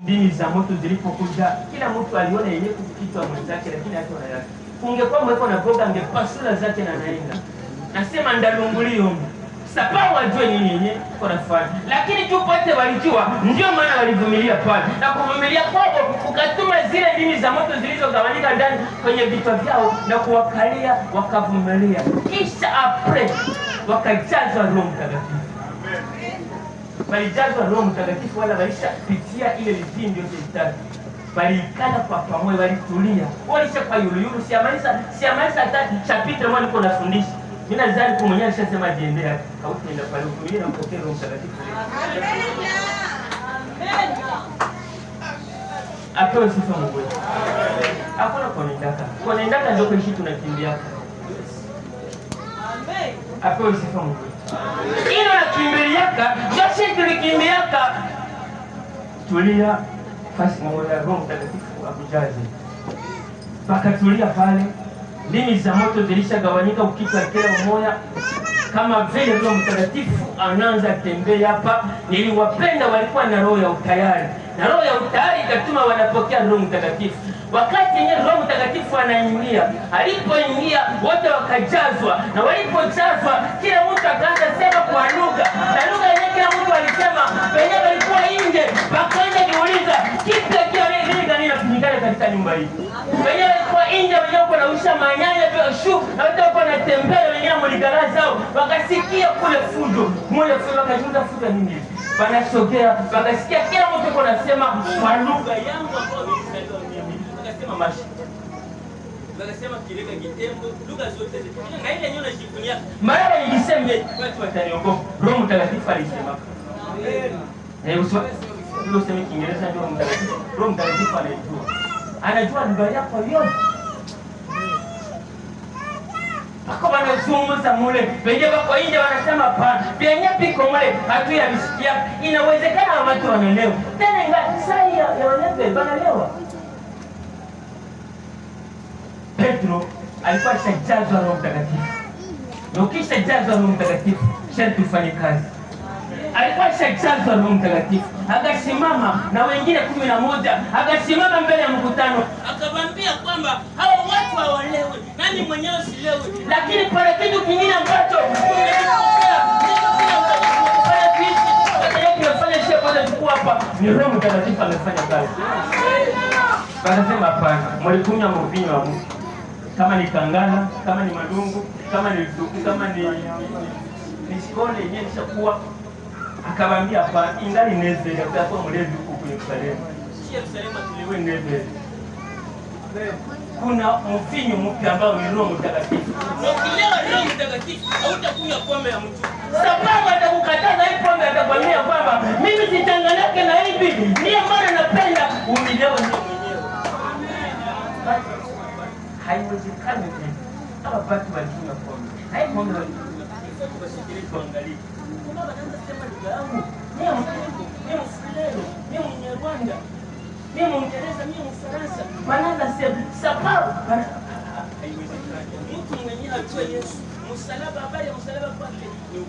dini za moto zilipokuja, kila mtu aliona yenyewe kitu mwenzake, lakini hata yake ungekuwa mweko na boga angepasula zake na naenda nasema ndalungulio sababu wajue nini yenyewe kwa nafanya, lakini tu pote walijua, ndio maana walivumilia pale, na kuvumilia kwao ukatuma zile dini za moto zilizogawanyika ndani kwenye vichwa vyao na kuwakalia, wakavumilia, kisha apre wakajazwa Roho Mtakatifu. Walijazwa Roho Mtakatifu, wala waisha pitia ile vipindo vyote, walikana kwa pamoja, walitulia, walisha kwa yulu siamaliza hata chapitra moja niko nafundisha. Mimi nadhani kwa mwenyewe alishasema jiendea hautaenda pale utulie na mpokee Roho Mtakatifu. Amen. Apewe sifa Mungu. Hakuna kuonendaka ndio kishi tunakimbia. Amen. Apewe sifa Mungu. Ilo nakimbiliaka, joshi tulikimbiaka. Tulia fasi moja Roho Mtakatifu akujaze. Bakatulia pale. Dini za moto zilishagawanyika ukitwa kila mmoja kama vile Roho Mtakatifu anaanza tembea hapa. Niliwapenda walikuwa na roho ya utayari, na roho ya utayari ikatuma wanapokea Roho Mtakatifu. Wakati yenye Roho Mtakatifu anaingia, alipoingia wote wakajazwa, na walipojazwa kila mtu akaanza sema kwa lugha, na lugha yenyewe kila mtu alisema. Wenyewe walikuwa nje wakaanza kuuliza kitu nini kinafanyika katika nyumba hii. Wenyewe walikuwa nje, wenyewe wanausha manyanya kwa shu, na wote wako wanatembea, wenyewe mligala zao, wakasikia kule fujo mmoja wakajuta fujo nini, wanasogea wakasikia kila mtu anasema kwa lugha yangu ambayo nilisaidiwa mimi, wakasema mashi, wakasema kileka kitembo, lugha zote zile, na ile yenyewe unajifunia mara niliseme watu wataniogopa. Roho Mtakatifu alisema amen. Ndio useme Kiingereza ndio Mtakatifu. Roho Mtakatifu anajua lugha yako yote. Ako wanazungumza mule, wenyewe wako nje wanasema pa, penye piko mule hatu ya bisikia. Inawezekana watu wanaelewa. Tena ingawa saa ya wanaelewa, wanaelewa. Petro alikuwa shajazwa Roho Mtakatifu. Na ukishajazwa Roho Mtakatifu, sharti ufanye kazi. Alikuwa shajazwa Roho Mtakatifu, akasimama na wengine 11, akasimama mbele ya mkutano, akawaambia kwamba hao watu hawaelewi, nani mwenyewe sielewi, lakini pana kitu kingine ambacho ni Roho Mtakatifu amefanya kazi. Wakasema hapana, mlikunywa mvinyo wa mtu, kama ni kangana, kama ni madungu, kama ni duku, kama ni sikole yenyewe nishakuwa. Akawaambia hapa ingali neze ya kwa mlezi huko kwenye Yerusalemu. Si Yerusalemu tuliwe neze. Kuna mvinyo mpya ambao ni Roho Mtakatifu. Ukilewa Roho Mtakatifu hautakunywa pombe ya mtu. Sababu atakukataza hii pombe, atakwambia kwamba mimi sichanganake na hivi, ndio maana napenda unilewe mwenyewe. Haiwezekani tena. Hapa watu walikunywa pombe. Haipombe wasikilize tuangalie. Kuna wanaanza kusema lugha yangu, mimi Mfulero, mimi Mnyarwanda, mimi Mwingereza, mimi Mfaransa. Wanaanza sema sababu haiwezekani. Mtu mwenyewe ajue Yesu, msalaba, habari ya msalaba kwake ni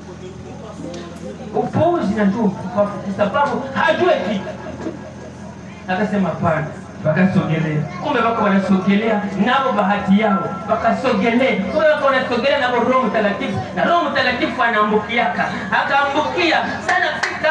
upuuzi na ndio kwa sababu hajui kitu. Akasema hapana. Wakasogelea. Kumbe wako wanasogelea nao bahati yao. Wakasogelea. Kumbe wako wanasogelea nao Roho Mtakatifu. Na Roho Mtakatifu anaambukiaka. Akaambukia sana.